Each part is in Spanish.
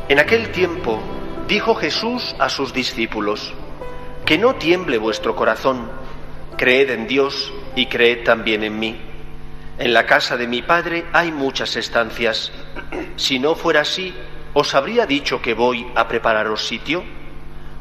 En aquel tiempo dijo Jesús a sus discípulos: que no tiemble vuestro corazón, creed en Dios y creed también en mí. En la casa de mi Padre hay muchas estancias. Si no fuera así, ¿os habría dicho que voy a prepararos sitio?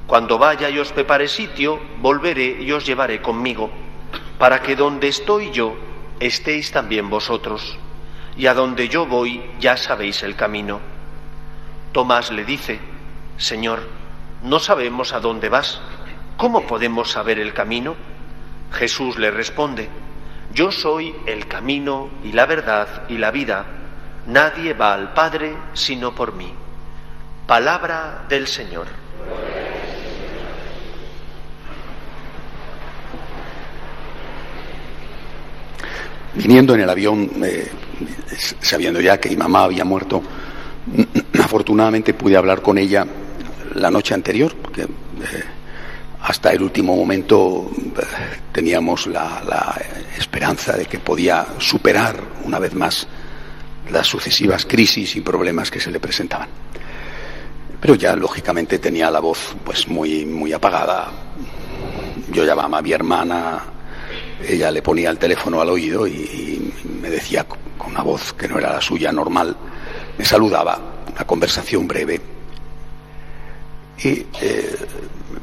Cuando vaya y os prepare sitio, volveré y os llevaré conmigo, para que donde estoy yo, estéis también vosotros. Y a donde yo voy, ya sabéis el camino. Tomás le dice: Señor, no sabemos a dónde vas. ¿Cómo podemos saber el camino? Jesús le responde: Yo soy el camino y la verdad y la vida. Nadie va al Padre sino por mí. Palabra del Señor. Viniendo en el avión, sabiendo ya que mi mamá había muerto, afortunadamente pude hablar con ella la noche anterior, porque hasta el último momento teníamos la esperanza de que podía superar una vez más las sucesivas crisis y problemas que se le presentaban. Pero ya lógicamente tenía la voz pues muy apagada. Yo llamaba a mi hermana, ella le ponía el teléfono al oído y me decía con una voz que no era la suya normal, me saludaba, una conversación breve. Y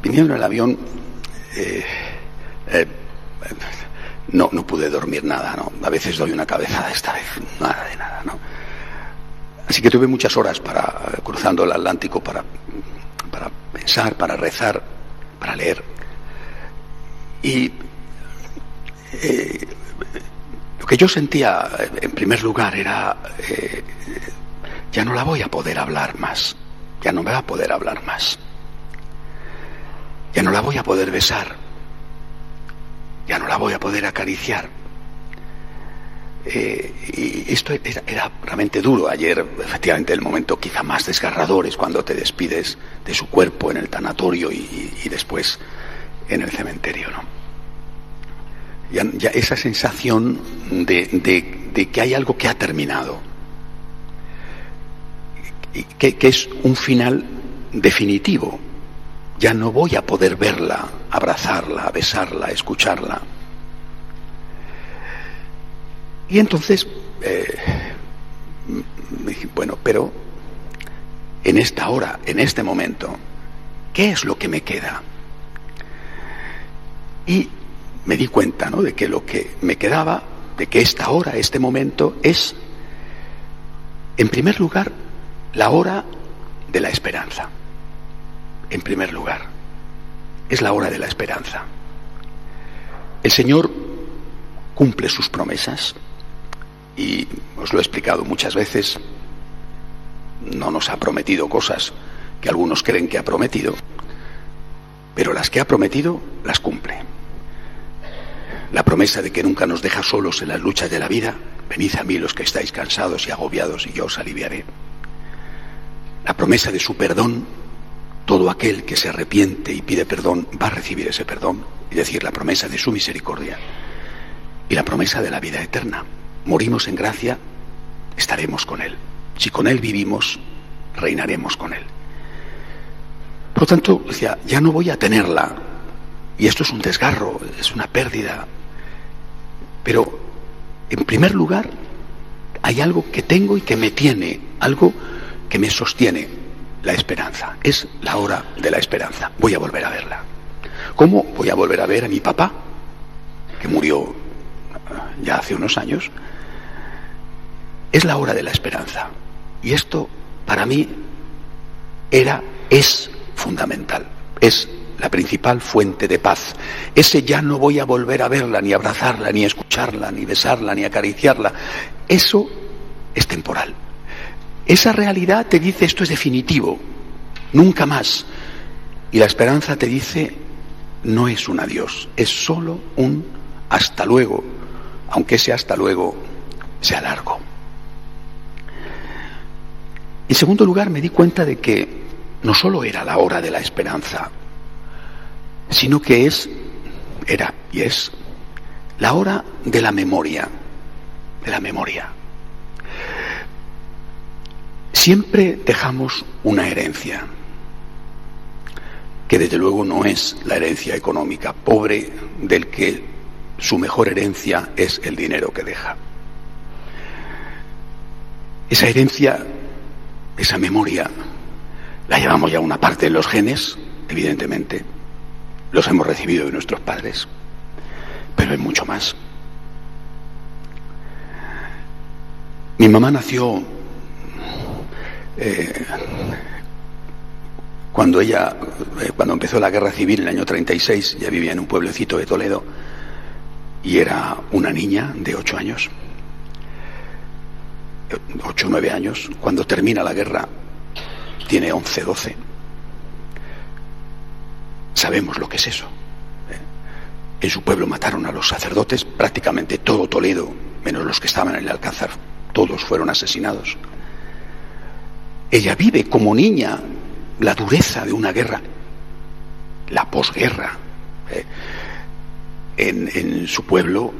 viniendo en el avión, no pude dormir nada, ¿no? A veces doy una cabezada, esta vez nada de nada, ¿no? Así que tuve muchas horas cruzando el Atlántico para pensar, para rezar, para leer. Y lo que yo sentía, en primer lugar, era ya no la voy a poder hablar más, ya no me va a poder hablar más, ya no la voy a poder besar, ya no la voy a poder acariciar. Y esto era realmente duro. Ayer, efectivamente, el momento quizá más desgarrador es cuando te despides de su cuerpo en el tanatorio y después en el cementerio, ¿no? Ya esa sensación de que hay algo que ha terminado, que es un final definitivo. Ya no voy a poder verla, abrazarla, besarla, escucharla. Y entonces me dije, bueno, pero en esta hora, en este momento, ¿qué es lo que me queda? Y me di cuenta, ¿no?, de que lo que me quedaba, de que esta hora, este momento, es, en primer lugar, la hora de la esperanza. En primer lugar, es la hora de la esperanza. El Señor cumple sus promesas y os lo he explicado muchas veces. No nos ha prometido cosas que algunos creen que ha prometido, pero las que ha prometido las cumple. La promesa de que nunca nos deja solos en las luchas de la vida: venid a mí los que estáis cansados y agobiados y yo os aliviaré. La promesa de su perdón: todo aquel que se arrepiente y pide perdón va a recibir ese perdón, es decir, la promesa de su misericordia. Y la promesa de la vida eterna: morimos en gracia, estaremos con Él. Si con Él vivimos, reinaremos con Él. Por lo tanto, decía, ya no voy a tenerla, y esto es un desgarro, es una pérdida. Pero, en primer lugar, hay algo que tengo y que me tiene, algo que me sostiene: la esperanza. Es la hora de la esperanza. Voy a volver a verla. ¿Cómo voy a volver a ver a mi papá, que murió ya hace unos años? Es la hora de la esperanza. Y esto, para mí, es fundamental. Es la principal fuente de paz. Ese ya no voy a volver a verla, ni abrazarla, ni escucharla, ni besarla, ni acariciarla. Eso es temporal. Esa realidad te dice: esto es definitivo, nunca más. Y la esperanza te dice: no es un adiós, es solo un hasta luego, aunque ese hasta luego sea largo. En segundo lugar, me di cuenta de que no solo era la hora de la esperanza, sino que era y es la hora de la memoria, Siempre dejamos una herencia, que desde luego no es la herencia económica, pobre del que su mejor herencia es el dinero que deja. Esa herencia, esa memoria, la llevamos ya una parte en los genes, evidentemente, los hemos recibido de nuestros padres, pero hay mucho más. Mi mamá nació cuando empezó la guerra civil en el año 36, ya vivía en un pueblecito de Toledo y era una niña de 8 años. 8 o 9 años, cuando termina la guerra tiene 11, 12. Sabemos lo que es eso. En su pueblo mataron a los sacerdotes, prácticamente todo Toledo, menos los que estaban en el Alcázar, todos fueron asesinados. Ella vive como niña la dureza de una guerra, la posguerra. En su pueblo,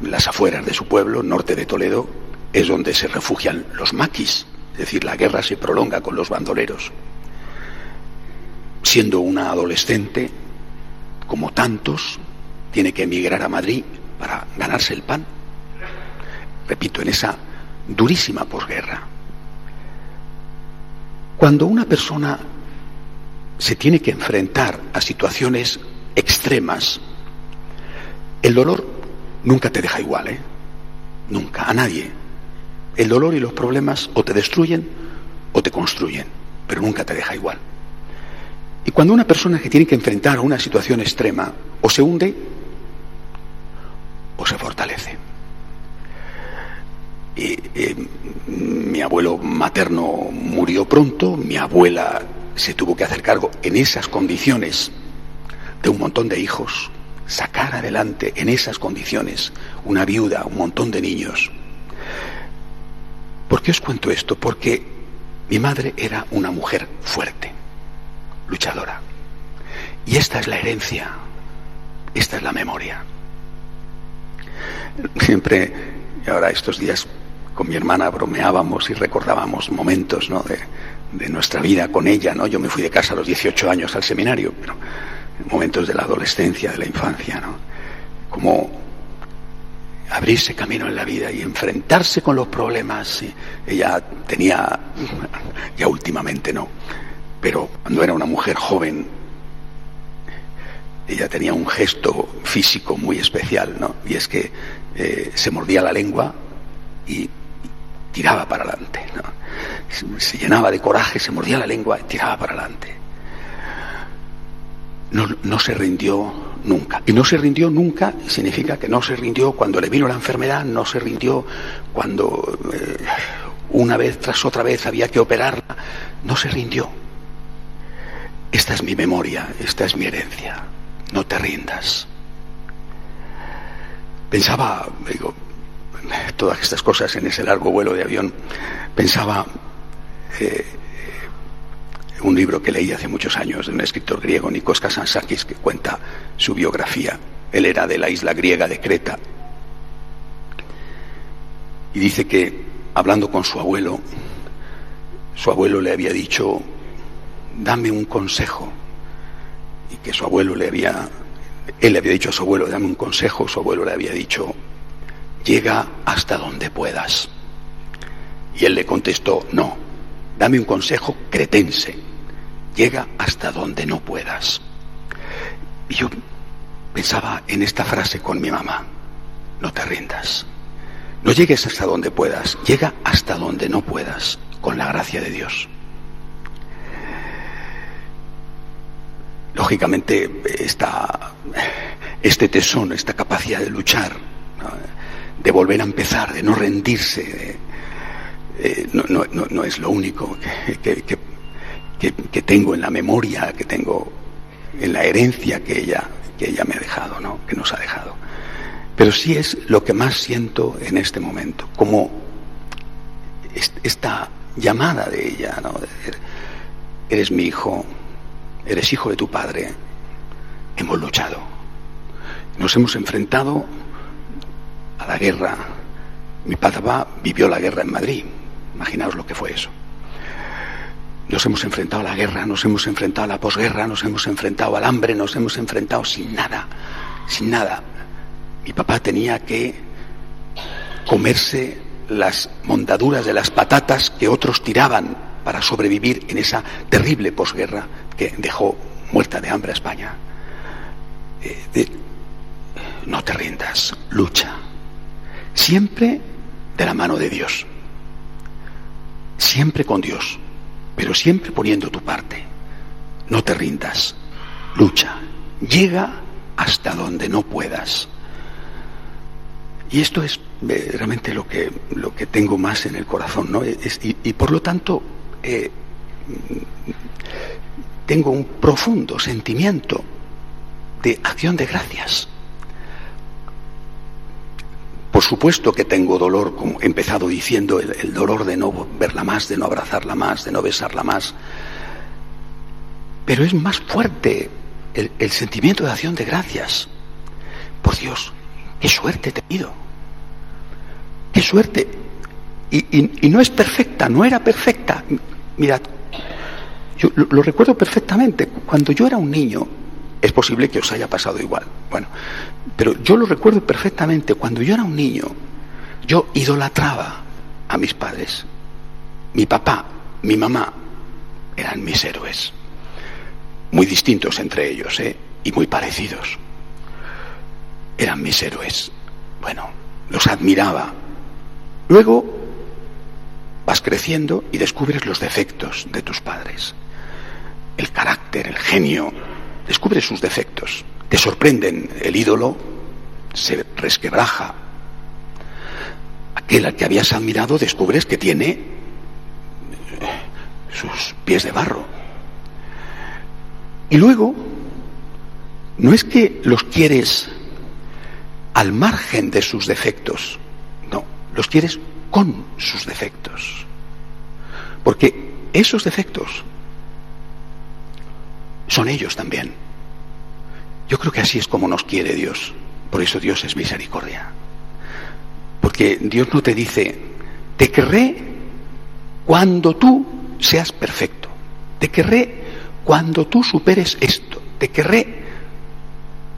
las afueras de su pueblo, norte de Toledo, es donde se refugian los maquis, es decir, la guerra se prolonga con los bandoleros. Siendo una adolescente, como tantos, tiene que emigrar a Madrid para ganarse el pan. Repito, en esa durísima posguerra. Cuando una persona se tiene que enfrentar a situaciones extremas, el dolor nunca te deja igual, nunca, a nadie. El dolor y los problemas o te destruyen o te construyen, pero nunca te deja igual. Y cuando una persona que tiene que enfrentar a una situación extrema o se hunde o se fortalece. Mi abuelo materno murió pronto, mi abuela se tuvo que hacer cargo en esas condiciones de un montón de hijos, sacar adelante en esas condiciones una viuda, un montón de niños. ¿Por qué os cuento esto? Porque mi madre era una mujer fuerte, luchadora. Y esta es la herencia, esta es la memoria. Siempre, y ahora estos días con mi hermana bromeábamos y recordábamos momentos, ¿no?, de nuestra vida con ella, ¿no? Yo me fui de casa a los 18 años al seminario, pero momentos de la adolescencia, de la infancia, ¿no? Como abrirse camino en la vida y enfrentarse con los problemas. Ella tenía, ya últimamente no, pero cuando era una mujer joven, ella tenía un gesto físico muy especial, ¿no? Y es que se mordía la lengua y tiraba para adelante, ¿no? Se llenaba de coraje, se mordía la lengua y tiraba para adelante. No se rindió nunca. Y no se rindió nunca significa que no se rindió cuando le vino la enfermedad, no se rindió cuando una vez tras otra vez había que operarla, no se rindió. Esta es mi memoria, esta es mi herencia. No te rindas. Pensaba, digo, todas estas cosas en ese largo vuelo de avión, pensaba un libro que leí hace muchos años de un escritor griego, Nikos Kazantzakis, que cuenta su biografía. Él era de la isla griega de Creta y dice que, hablando con su abuelo le había dicho: dame un consejo, y que él le había dicho a su abuelo: dame un consejo. Su abuelo le había dicho: llega hasta donde puedas. Y él le contestó: no, dame un consejo cretense, llega hasta donde no puedas. Y yo pensaba en esta frase con mi mamá: no te rindas, no llegues hasta donde puedas, llega hasta donde no puedas, con la gracia de Dios. Lógicamente este tesón, esta capacidad de luchar, ¿no?, de volver a empezar, de no rendirse, no es lo único que tengo en la memoria, que tengo en la herencia que ella me ha dejado, ¿no?, que nos ha dejado. Pero sí es lo que más siento en este momento, como esta llamada de ella, ¿no?, de decir: eres mi hijo, eres hijo de tu padre, hemos luchado, nos hemos enfrentado a la guerra. Mi papá vivió la guerra en Madrid, imaginaos lo que fue eso. Nos hemos enfrentado a la guerra, nos hemos enfrentado a la posguerra, nos hemos enfrentado al hambre, nos hemos enfrentado sin nada, sin nada. Mi papá tenía que comerse las mondaduras de las patatas que otros tiraban para sobrevivir en esa terrible posguerra que dejó muerta de hambre a España. No te rindas, lucha. Siempre de la mano de Dios. Siempre con Dios, pero siempre poniendo tu parte. No te rindas, lucha. Llega hasta donde no puedas. Y esto es realmente lo que tengo más en el corazón, ¿no? Y por lo tanto, tengo un profundo sentimiento de acción de gracias. Por supuesto que tengo dolor, como he empezado diciendo, el dolor de no verla más, de no abrazarla más, de no besarla más. Pero es más fuerte el sentimiento de acción de gracias. Por Dios, qué suerte he tenido. Qué suerte. Y no es perfecta, no era perfecta. Mirad, yo lo recuerdo perfectamente. Cuando yo era un niño, es posible que os haya pasado igual. Bueno, pero yo lo recuerdo perfectamente. Cuando yo era un niño, yo idolatraba a mis padres. Mi papá, mi mamá, eran mis héroes. Muy distintos entre ellos, y muy parecidos. Eran mis héroes. Bueno, los admiraba. Luego vas creciendo y descubres los defectos de tus padres. El carácter, el genio. Descubres sus defectos. Te sorprenden. El ídolo se resquebraja. Aquel al que habías admirado descubres que tiene sus pies de barro. Y luego, no es que los quieres al margen de sus defectos, no, los quieres con sus defectos. Porque esos defectos son ellos también. Yo creo que así es como nos quiere Dios. Por eso Dios es misericordia. Porque Dios no te dice, te querré cuando tú seas perfecto. Te querré cuando tú superes esto. Te querré.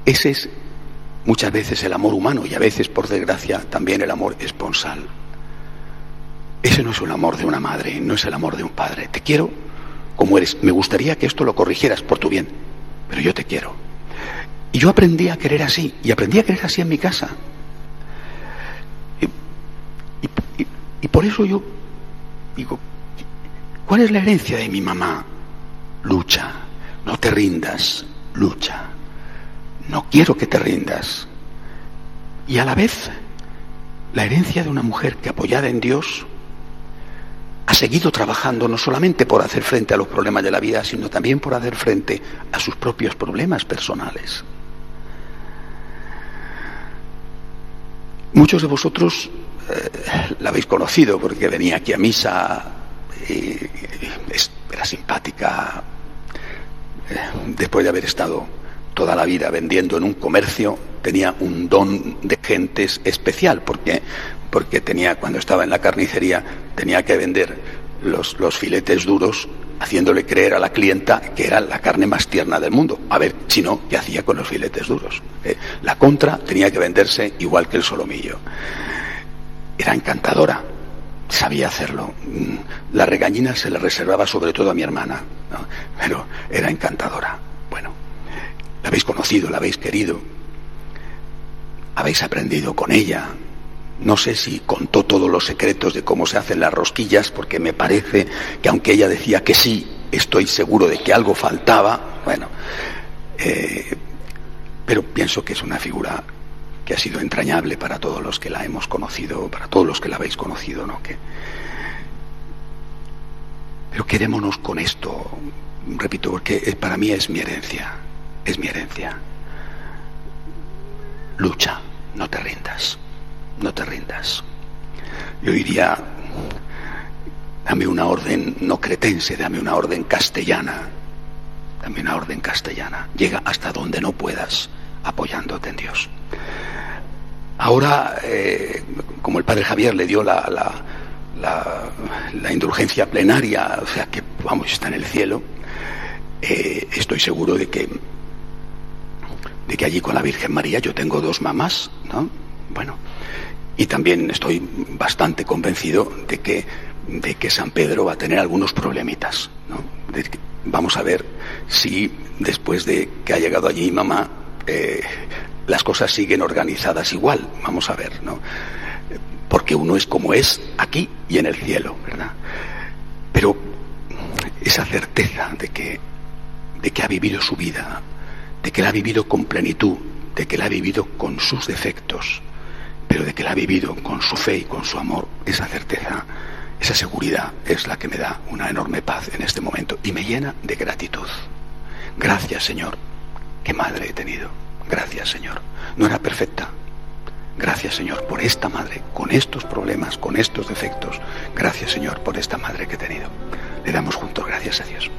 Ese es muchas veces el amor humano y a veces, por desgracia, también el amor esponsal. Ese no es el amor de una madre, no es el amor de un padre. Te quiero como eres. Me gustaría que esto lo corrigieras por tu bien, pero yo te quiero. Y yo aprendí a querer así, y aprendí a querer así en mi casa. Y por eso yo digo, ¿cuál es la herencia de mi mamá? Lucha, no te rindas, lucha. No quiero que te rindas. Y a la vez, la herencia de una mujer que, apoyada en Dios, ha seguido trabajando no solamente por hacer frente a los problemas de la vida, sino también por hacer frente a sus propios problemas personales. Muchos de vosotros la habéis conocido porque venía aquí a misa y era simpática. Después de haber estado toda la vida vendiendo en un comercio, tenía un don de gentes especial, porque tenía, cuando estaba en la carnicería, tenía que vender los filetes duros, haciéndole creer a la clienta que era la carne más tierna del mundo. A ver, si no, ¿qué hacía con los filetes duros? La contra tenía que venderse igual que el solomillo. Era encantadora, sabía hacerlo. La regañina se le reservaba sobre todo a mi hermana, ¿no? Pero era encantadora. Bueno, la habéis conocido, la habéis querido, habéis aprendido con ella. No sé si contó todos los secretos de cómo se hacen las rosquillas, porque me parece que aunque ella decía que sí, estoy seguro de que algo faltaba. Bueno, pero pienso que es una figura que ha sido entrañable para todos los que la hemos conocido, para todos los que la habéis conocido, ¿no? Pero quedémonos con esto, repito, porque para mí es mi herencia, es mi herencia. Lucha, no te rindas. No te rindas. Yo diría, dame una orden no cretense, dame una orden castellana. Dame una orden castellana. Llega hasta donde no puedas, apoyándote en Dios. Ahora, como el padre Javier le dio la indulgencia plenaria, o sea, que vamos, está en el cielo. Estoy seguro de que allí con la Virgen María yo tengo dos mamás, ¿no? Bueno, y también estoy bastante convencido de que San Pedro va a tener algunos problemitas, ¿no? Vamos a ver si después de que ha llegado allí mamá, las cosas siguen organizadas igual. Vamos a ver, ¿no? Porque uno es como es aquí y en el cielo, ¿verdad? Pero esa certeza de que ha vivido su vida, de que la ha vivido con plenitud, de que la ha vivido con sus defectos, pero de que la ha vivido con su fe y con su amor, esa certeza, esa seguridad es la que me da una enorme paz en este momento y me llena de gratitud. Gracias, Señor, qué madre he tenido. Gracias, Señor. No era perfecta. Gracias, Señor, por esta madre, con estos problemas, con estos defectos. Gracias, Señor, por esta madre que he tenido. Le damos juntos gracias a Dios.